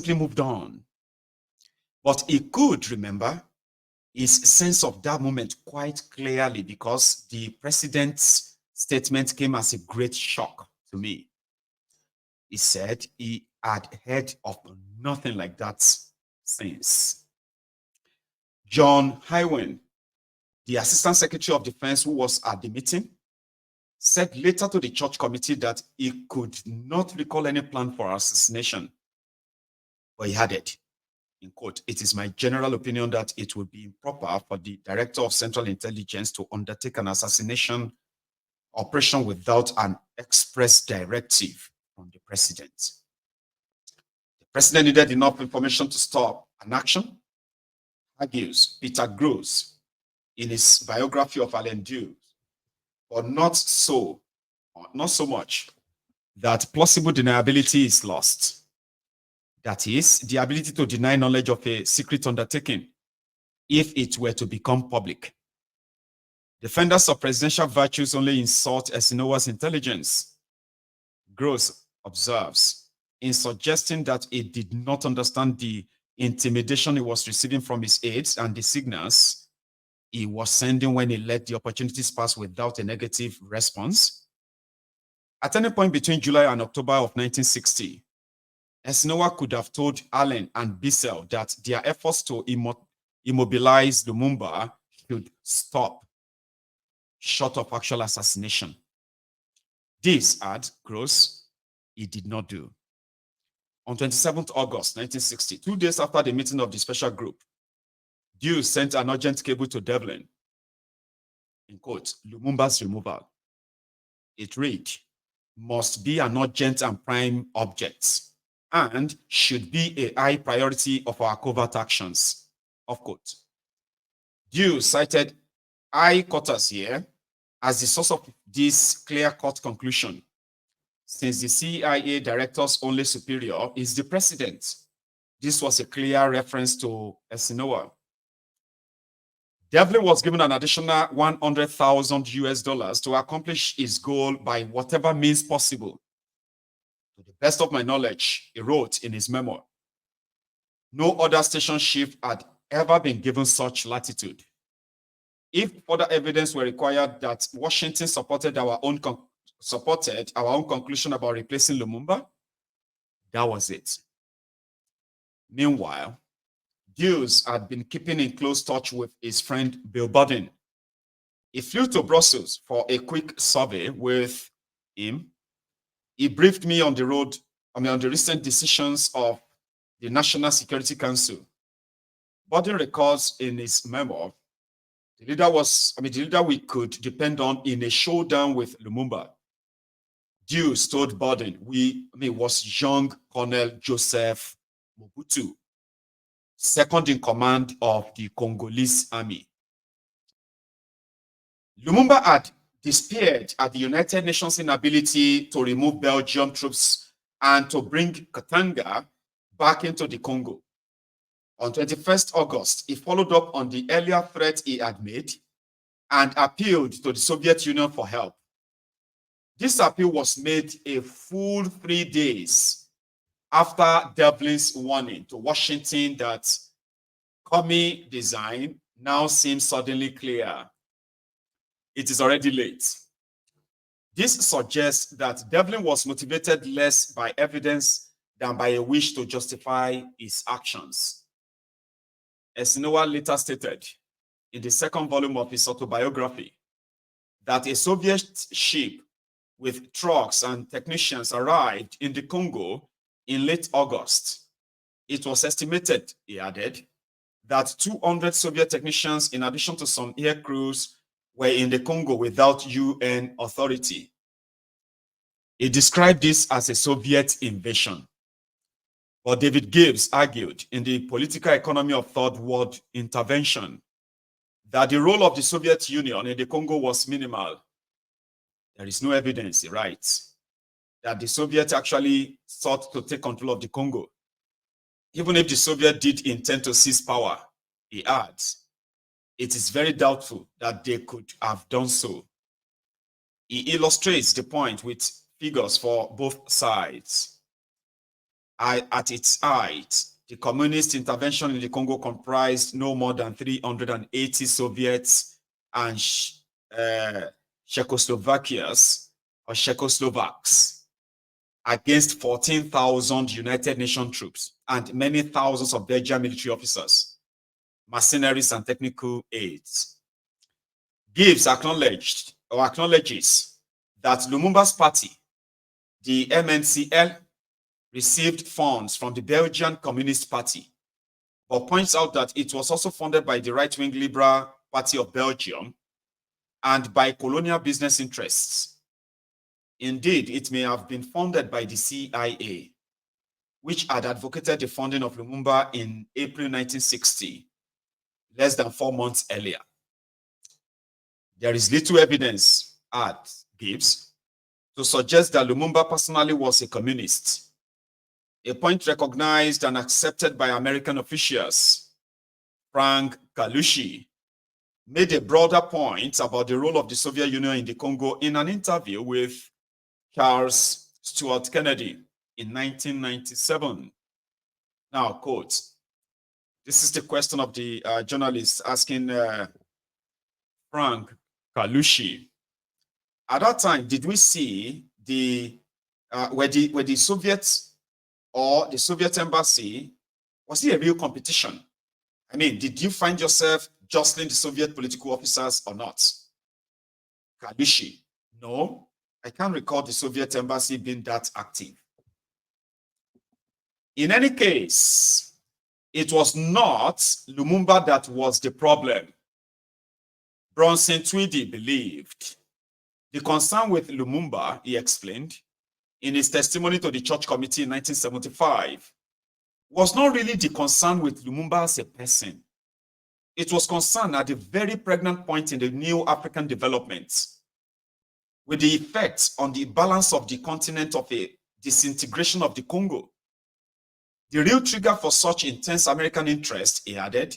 simply moved on. But he could remember his sense of that moment quite clearly because the president's statement came as a great shock to me. He said he had heard of nothing like that since. John Hywen, the Assistant Secretary of Defense who was at the meeting, said later to the church committee that he could not recall any plan for assassination, but he had it. In quote, "It is my general opinion that it would be improper for the Director of Central Intelligence to undertake an assassination operation without an express directive from the president." The president needed enough information to stop an action, argues Peter Gross in his biography of Allen Dewey, but not so much that plausible deniability is lost. That is, the ability to deny knowledge of a secret undertaking if it were to become public. Defenders of presidential virtues only insult Esinowa's intelligence. Gross observes, in suggesting that he did not understand the intimidation he was receiving from his aides and the signals he was sending when he let the opportunities pass without a negative response. At any point between July and October of 1960, Esinowa could have told Allen and Bissell that their efforts to immobilize Lumumba should stop, short of actual assassination. This, adds Gross, he did not do. On 27th August 1960, 2 days after the meeting of the special group, Dewey sent an urgent cable to Devlin, in quote, "Lumumba's removal." It read, "Must be an urgent and prime object and should be a high priority of our covert actions," of quote. Dewey cited high quarters here as the source of this clear-cut conclusion, since the CIA director's only superior is the president. This was a clear reference to Esinowa. Devlin was given an additional $100,000 to accomplish his goal by whatever means possible. "To the best of my knowledge," he wrote in his memo, "no other station chief had ever been given such latitude. If further evidence were required that Washington supported our own conclusion about replacing Lumumba, that was it." Meanwhile, Dewey had been keeping in close touch with his friend Bill Budden. He flew to Brussels for a quick survey with him. He briefed me on the recent decisions of the National Security Council. Budden records in his memo, the leader we could depend on in a showdown with Lumumba. Dewey told Budden was young Colonel Joseph Mobutu, second in command of the Congolese army. Lumumba had despaired at the United Nations' inability to remove Belgian troops and to bring Katanga back into the Congo. On 21st August, he followed up on the earlier threat he had made and appealed to the Soviet Union for help. This appeal was made a full 3 days after Devlin's warning to Washington that Comey design now seems suddenly clear. It is already late. This suggests that Devlin was motivated less by evidence than by a wish to justify his actions. Esinowa later stated in the second volume of his autobiography that a Soviet ship with trucks and technicians arrived in the Congo in late August. It was estimated, he added, that 200 Soviet technicians, in addition to some air crews, were in the Congo without UN authority. He described this as a Soviet invasion. But David Gibbs argued in the Political Economy of Third World Intervention that the role of the Soviet Union in the Congo was minimal. There is no evidence, he writes, that the Soviets actually sought to take control of the Congo. Even if the Soviets did intend to seize power, he adds, it is very doubtful that they could have done so. He illustrates the point with figures for both sides. At its height, the communist intervention in the Congo comprised no more than 380 Soviets and Czechoslovakians or Czechoslovaks against 14,000 United Nations troops and many thousands of Belgian military officers, mercenaries, and technical aides. Gibbs acknowledges that Lumumba's party, the MNCL, received funds from the Belgian Communist Party, but points out that it was also funded by the right-wing Liberal Party of Belgium and by colonial business interests. Indeed, it may have been funded by the CIA, which had advocated the funding of Lumumba in April 1960, less than 4 months earlier. There is little evidence, adds Gibbs, to suggest that Lumumba personally was a communist, a point recognized and accepted by American officials. Frank Kalushi made a broader point about the role of the Soviet Union in the Congo in an interview with Charles Stuart Kennedy in 1997. Now, quote, this is the question of the journalist asking Frank Kalushi. At that time, did we see were the Soviets or the Soviet embassy, was it a real competition? I mean, did you find yourself jostling the Soviet political officers or not? Kalushi, no, I can't recall the Soviet embassy being that active. In any case, it was not Lumumba that was the problem. Bronson Tweedy believed. The concern with Lumumba, he explained, in his testimony to the Church Committee in 1975, was not really the concern with Lumumba as a person. It was concern at a very pregnant point in the new African development, with the effects on the balance of the continent of a disintegration of the Congo. The real trigger for such intense American interest, he added,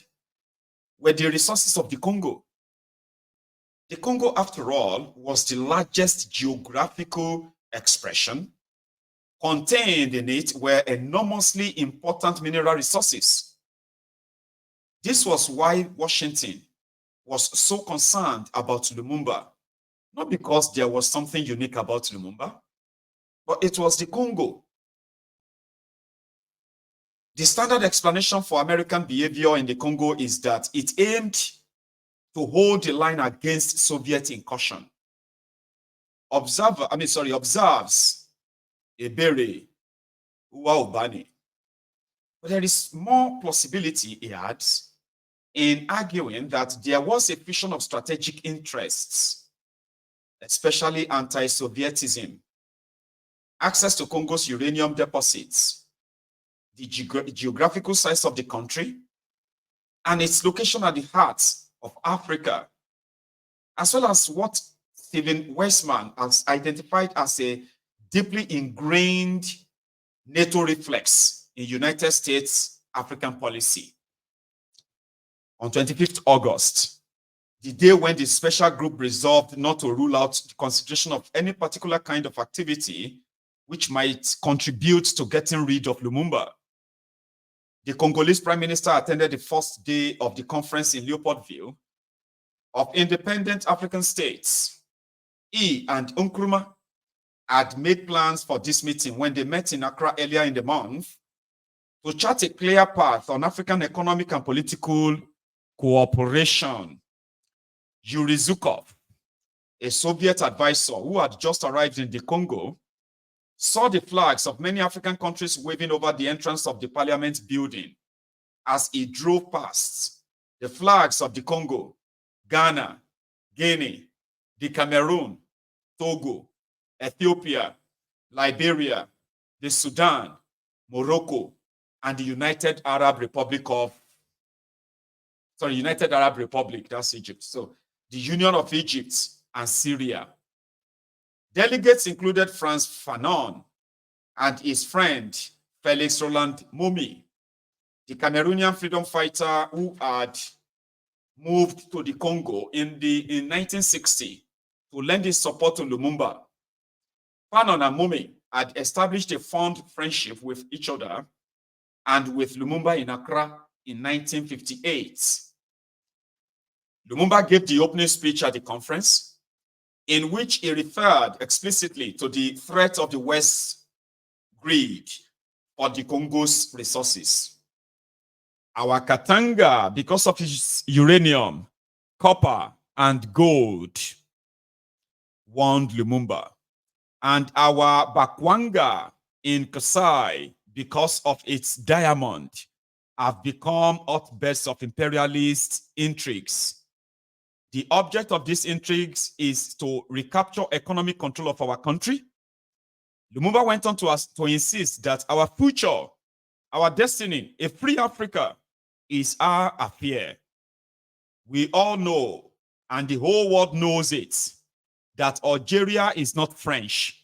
were the resources of the Congo. The Congo, after all, was the largest geographical expression. Contained in it were enormously important mineral resources. This was why Washington was so concerned about Lumumba, not because there was something unique about Lumumba, but it was the Congo. The standard explanation for American behavior in the Congo is that it aimed to hold the line against Soviet incursion. Observes Ebere Uwaubani. But there is more plausibility, he adds, in arguing that there was a fusion of strategic interests, especially anti-Sovietism, access to Congo's uranium deposits, the geographical size of the country, and its location at the heart of Africa, as well as what Stephen Weissman has identified as a deeply ingrained NATO reflex in United States African policy. On 25th August, the day when the special group resolved not to rule out the consideration of any particular kind of activity which might contribute to getting rid of Lumumba, the Congolese Prime Minister attended the first day of the conference in Leopoldville of independent African states. He and Nkrumah had made plans for this meeting when they met in Accra earlier in the month to chart a clear path on African economic and political cooperation. Yuri Zhukov, a Soviet advisor who had just arrived in the Congo, saw the flags of many African countries waving over the entrance of the parliament building as he drove past. The flags of the Congo, Ghana, Guinea, the Cameroon, Togo, Ethiopia, Liberia, the Sudan, Morocco, and the United Arab Republic, that's Egypt. So the Union of Egypt and Syria. Delegates included Frantz Fanon and his friend Felix Roland Momi, the Cameroonian freedom fighter who had moved to the Congo in 1960 to lend his support to Lumumba. Fanon and Momi had established a fond friendship with each other and with Lumumba in Accra in 1958. Lumumba gave the opening speech at the conference, in which he referred explicitly to the threat of the West's greed for the Congo's resources. Our Katanga, because of its uranium, copper, and gold, warned Lumumba. And our Bakwanga in Kasai, because of its diamond, have become hotbeds of imperialist intrigues. The object of these intrigues is to recapture economic control of our country. Lumumba went on to insist that our future, our destiny, a free Africa, is our affair. We all know, and the whole world knows it, that Algeria is not French,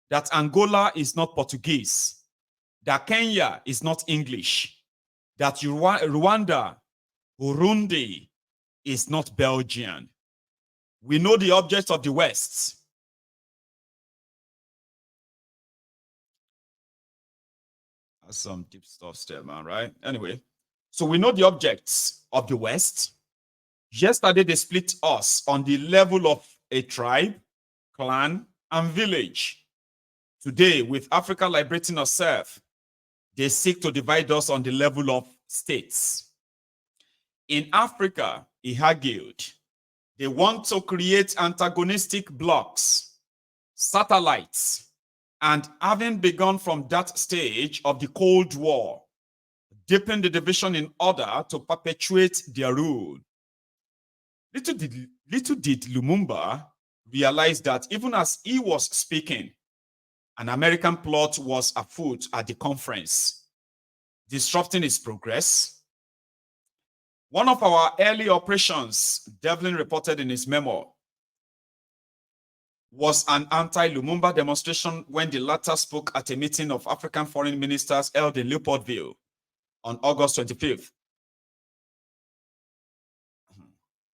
that Angola is not Portuguese, that Kenya is not English, that Rwanda, Burundi is not Belgian. We know the object of the West. That's some deep stuff there, man, right? Anyway, so we know the objects of the West. Yesterday, they split us on the level of a tribe, clan, and village. Today, with Africa liberating herself, they seek to divide us on the level of states. In Africa, he argued, they want to create antagonistic blocks, satellites, and having begun from that stage of the Cold War, deepen the division in order to perpetuate their rule. Little did Lumumba realize that even as he was speaking, an American plot was afoot at the conference, disrupting its progress. One of our early operations, Devlin reported in his memo, was an anti-Lumumba demonstration when the latter spoke at a meeting of African foreign ministers held in Leopoldville on August 25th.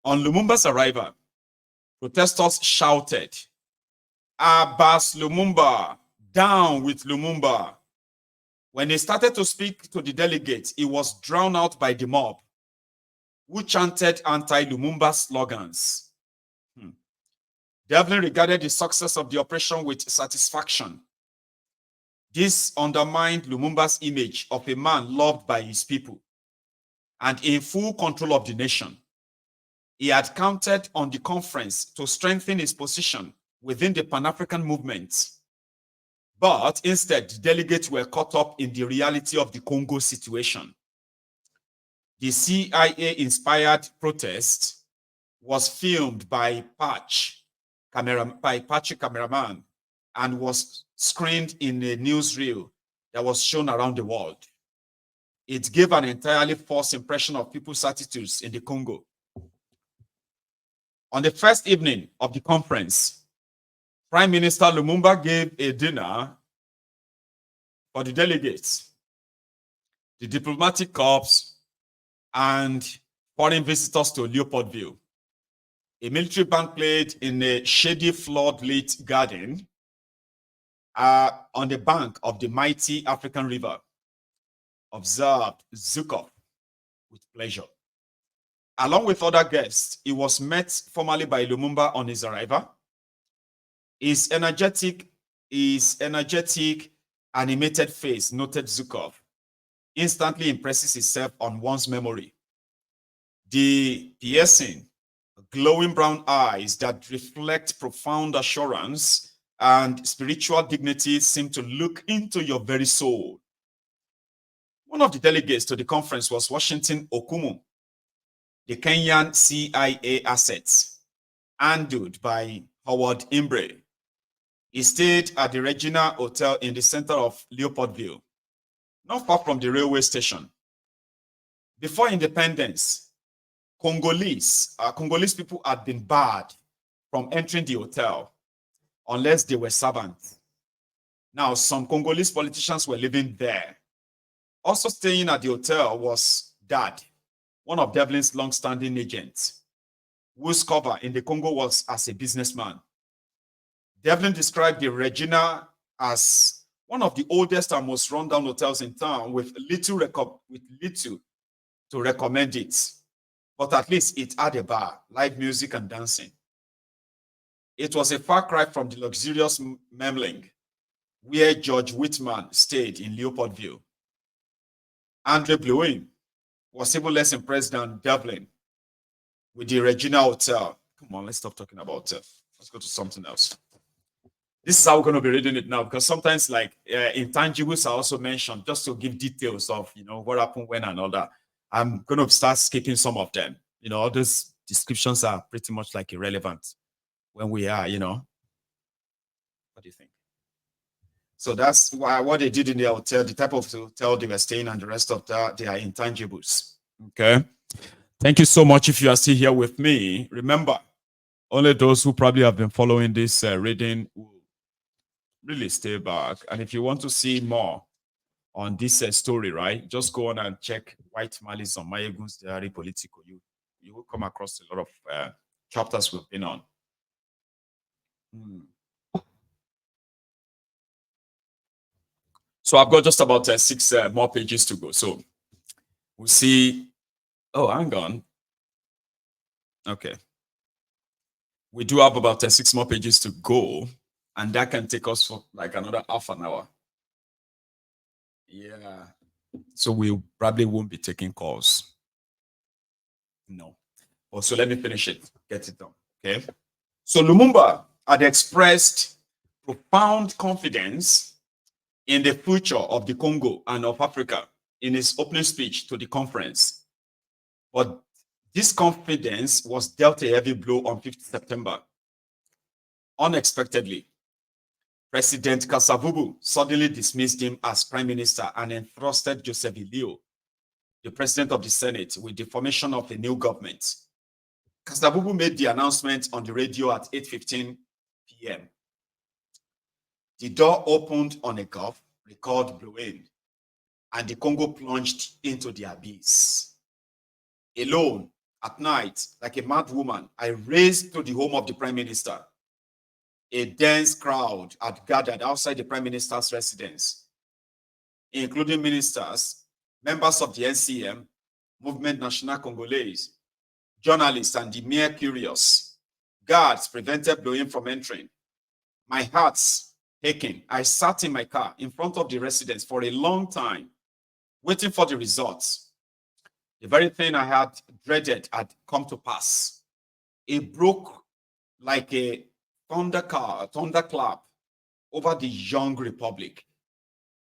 On Lumumba's arrival, protesters shouted, "Abbas Lumumba, down with Lumumba." When he started to speak to the delegates, he was drowned out by the mob, who chanted anti-Lumumba slogans. Devlin regarded the success of the operation with satisfaction. This undermined Lumumba's image of a man loved by his people and in full control of the nation. He had counted on the conference to strengthen his position within the Pan-African movement. But instead, the delegates were caught up in the reality of the Congo situation. The CIA-inspired protest was filmed by Patrice cameraman and was screened in a newsreel that was shown around the world. It gave an entirely false impression of people's attitudes in the Congo. On the first evening of the conference, Prime Minister Lumumba gave a dinner for the delegates, the diplomatic corps, and foreign visitors to Leopoldville. A military band played in a shady flood-lit garden on the bank of the mighty African river. Observed Zukov with pleasure. Along with other guests, he was met formally by Lumumba on his arrival. His energetic, animated face, noted Zukov, instantly impresses itself on one's memory. The piercing, glowing brown eyes that reflect profound assurance and spiritual dignity seem to look into your very soul. One of the delegates to the conference was Washington Okumu, the Kenyan CIA asset, handled by Howard Imbre. He stayed at the Regina Hotel in the center of Leopoldville, not far from the railway station. Before independence, Congolese people had been barred from entering the hotel unless they were servants. Now, some Congolese politicians were living there. Also staying at the hotel was Dad, one of Devlin's long-standing agents, whose cover in the Congo was as a businessman. Devlin described the Regina as one of the oldest and most rundown hotels in town with little to recommend it. But at least it had a bar, live music and dancing. It was a far cry from the luxurious Memling, where George Whitman stayed in Leopoldville. Andre Bluin was even less impressed than Devlin with the Regina Hotel. Come on, let's stop talking about it. Let's go to something else. This is how we're going to be reading it now, because sometimes like intangibles are also mentioned just to give details of, what happened when and all that. I'm going to start skipping some of them. All those descriptions are pretty much like irrelevant when we are, What do you think? So that's what they did in the hotel, the type of hotel they were staying, and the rest of that, they are intangibles. Okay. Thank you so much. If you are still here with me, remember, only those who probably have been following this reading will really stay back. And if you want to see more on this story, right, just go on and check White Malice on Mayegun's Diary Politico. You will come across a lot of chapters we've been on. So I've got just about 6 more pages to go. So we'll see. Oh, hang on. Okay. We do have about 6 more pages to go, and that can take us for like another half an hour. Yeah. So we probably won't be taking calls. No. So let me finish it. Get it done. Okay. So Lumumba had expressed profound confidence in the future of the Congo and of Africa in his opening speech to the conference. But this confidence was dealt a heavy blow on 5th September. Unexpectedly, President Kasavubu suddenly dismissed him as prime minister and entrusted Joseph Ilio, the president of the Senate, with the formation of a new government. Kasavubu made the announcement on the radio at 8:15 p.m. The door opened on a gulf, record blew in, and the Congo plunged into the abyss. Alone, at night, like a mad woman, I raced to the home of the prime minister. A dense crowd had gathered outside the prime minister's residence, including ministers, members of the NCM, Movement National Congolese, journalists, and the mere curious. Guards prevented Bloin from entering. My heart's aching. I sat in my car in front of the residence for a long time, waiting for the results. The very thing I had dreaded had come to pass. It broke like a thunderclap over the young republic,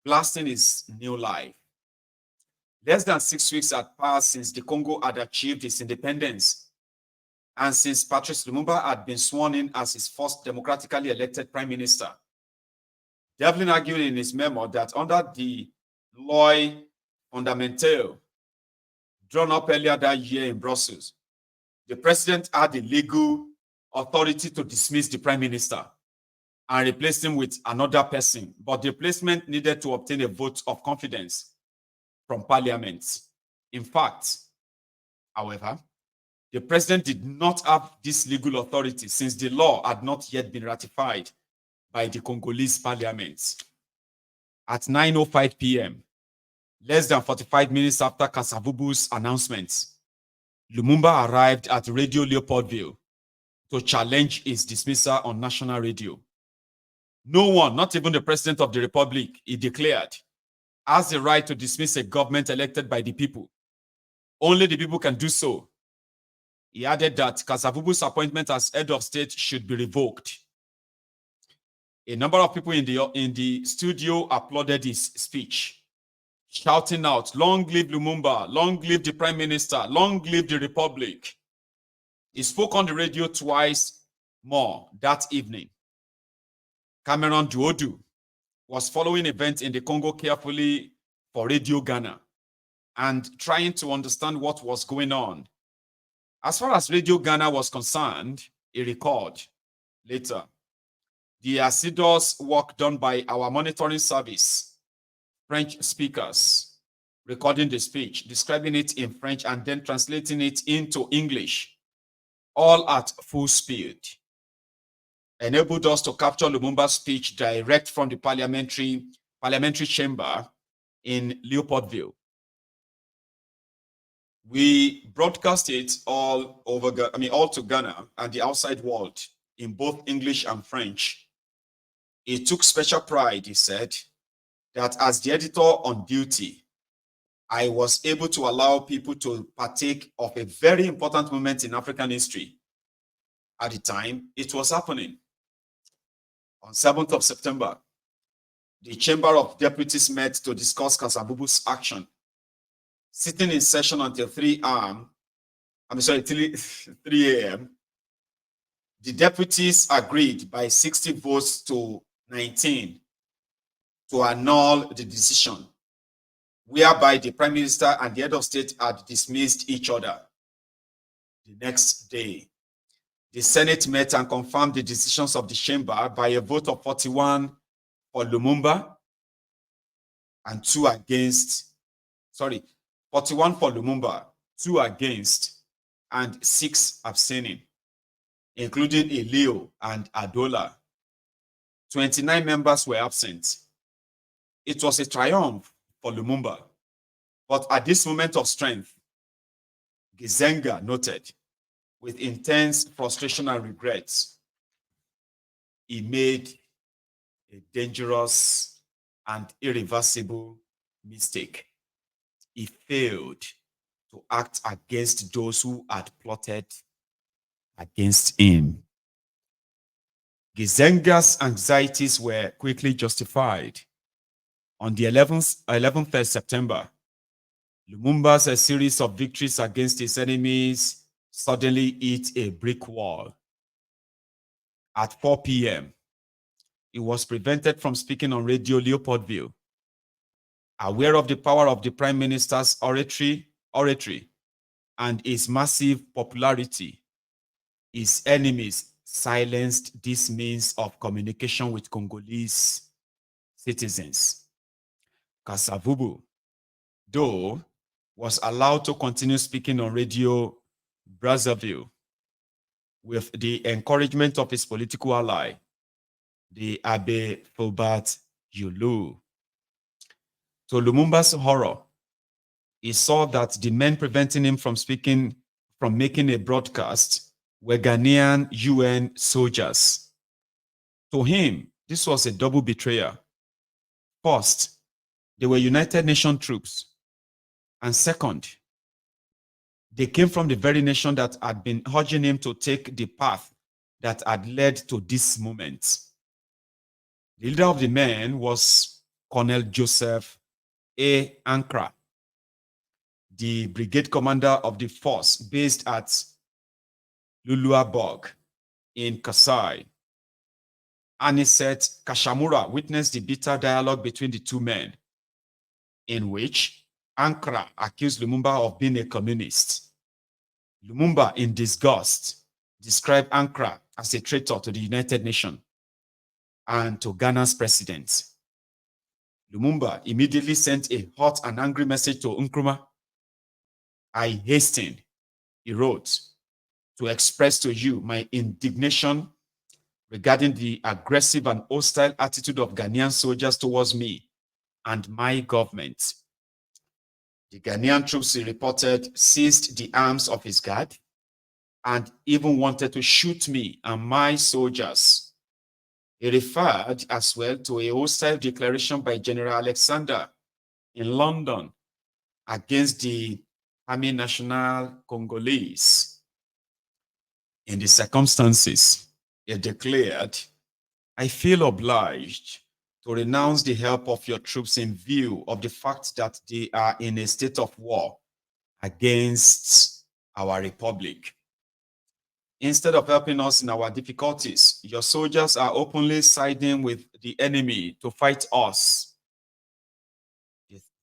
blasting its new life. Less than 6 weeks had passed since the Congo had achieved its independence, and since Patrice Lumumba had been sworn in as its first democratically elected prime minister. Devlin argued in his memo that under the loi fondamentale drawn up earlier that year in Brussels, the president had the legal authority to dismiss the prime minister and replace him with another person, but the replacement needed to obtain a vote of confidence from parliament. In fact, however, the president did not have this legal authority since the law had not yet been ratified by the Congolese parliament. At 9:05 p.m., less than 45 minutes after Kasavubu's announcement, Lumumba arrived at Radio Leopoldville to challenge his dismissal on national radio. No one, not even the president of the republic, he declared, has the right to dismiss a government elected by the people. Only the people can do so. He added that Kasavubu's appointment as head of state should be revoked. A number of people in the studio applauded his speech, shouting out, "Long live Lumumba, long live the prime minister, long live the republic." He spoke on the radio twice more that evening. Cameron Duodu was following events in the Congo carefully for Radio Ghana and trying to understand what was going on. As far as Radio Ghana was concerned, he recalled later, the assiduous work done by our monitoring service, French speakers, recording the speech, describing it in French, and then translating it into English, all at full speed. enabled us to capture Lumumba's speech direct from the parliamentary chamber in Leopoldville. We broadcast it all to Ghana and the outside world in both English and French. It took special pride, he said, that as the editor on duty, I was able to allow people to partake of a very important moment in African history. At the time, it was happening. On 7th of September, the Chamber of Deputies met to discuss Kasavubu's action. Sitting in session until 3 a.m., the deputies agreed by 60 votes to 19 to annul the decision, whereby the Prime Minister and the head of state had dismissed each other. The next day, the Senate met and confirmed the decisions of the chamber by a vote of 41 for Lumumba and 2 against, 41 for Lumumba, 2 against, and 6 abstaining, including Elio and Adola. 29 members were absent. It was a triumph for Lumumba, but at this moment of strength, Gizenga noted, with intense frustration and regrets, he made a dangerous and irreversible mistake. He failed to act against those who had plotted against him. Gizenga's anxieties were quickly justified. On the 11th September, Lumumba's series of victories against his enemies suddenly hit a brick wall. At 4 p.m., he was prevented from speaking on Radio Leopoldville. Aware of the power of the Prime Minister's oratory and his massive popularity, his enemies silenced this means of communication with Congolese citizens. Kasavubu, though, was allowed to continue speaking on Radio Brazzaville with the encouragement of his political ally, the Abbe Fulbert Yulu. To Lumumba's horror, he saw that the men preventing him from making a broadcast were Ghanaian UN soldiers. To him, this was a double betrayal. First, they were United Nations troops. And second, they came from the very nation that had been urging him to take the path that had led to this moment. The leader of the men was Colonel Joseph A. Ankra, the brigade commander of the force based at Luluaburg in Kasai. Anicet Kashamura witnessed the bitter dialogue between the two men, in which Ankra accused Lumumba of being a communist. Lumumba, in disgust, described Ankra as a traitor to the United Nations and to Ghana's president. Lumumba immediately sent a hot and angry message to Nkrumah. I hasten, he wrote, to express to you my indignation regarding the aggressive and hostile attitude of Ghanaian soldiers towards me and my government. The Ghanaian troops, he reported, seized the arms of his guard and even wanted to shoot me and my soldiers. He referred as well to a hostile declaration by General Alexander in London against the Army National Congolese. In the circumstances, he declared, I feel obliged to renounce the help of your troops in view of the fact that they are in a state of war against our republic. Instead of helping us in our difficulties, your soldiers are openly siding with the enemy to fight us.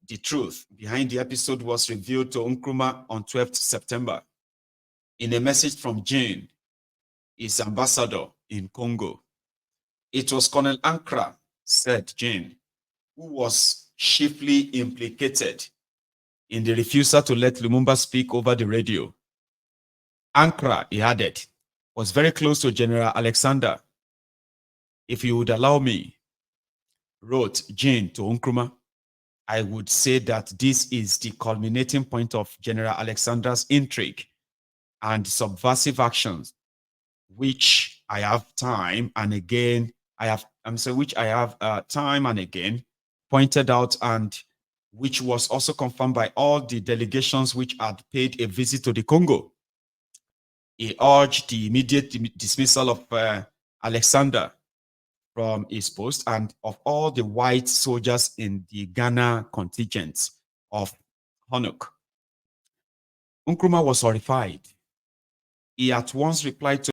The truth behind the episode was revealed to Nkrumah on 12th September in a message from Jane, his ambassador in Congo. It was Colonel Ankra, said Jane, who was chiefly implicated in the refusal to let Lumumba speak over the radio. Ankra, he added, was very close to General Alexander if you would allow me, wrote Jane to Nkrumah, I would say that this is the culminating point of General Alexander's intrigue and subversive actions, which I have time and again, which I have time and again pointed out, and which was also confirmed by all the delegations which had paid a visit to the Congo. He urged the immediate dismissal of Alexander from his post and of all the white soldiers in the Ghana contingent of Honuk. Nkrumah was horrified. He at once replied to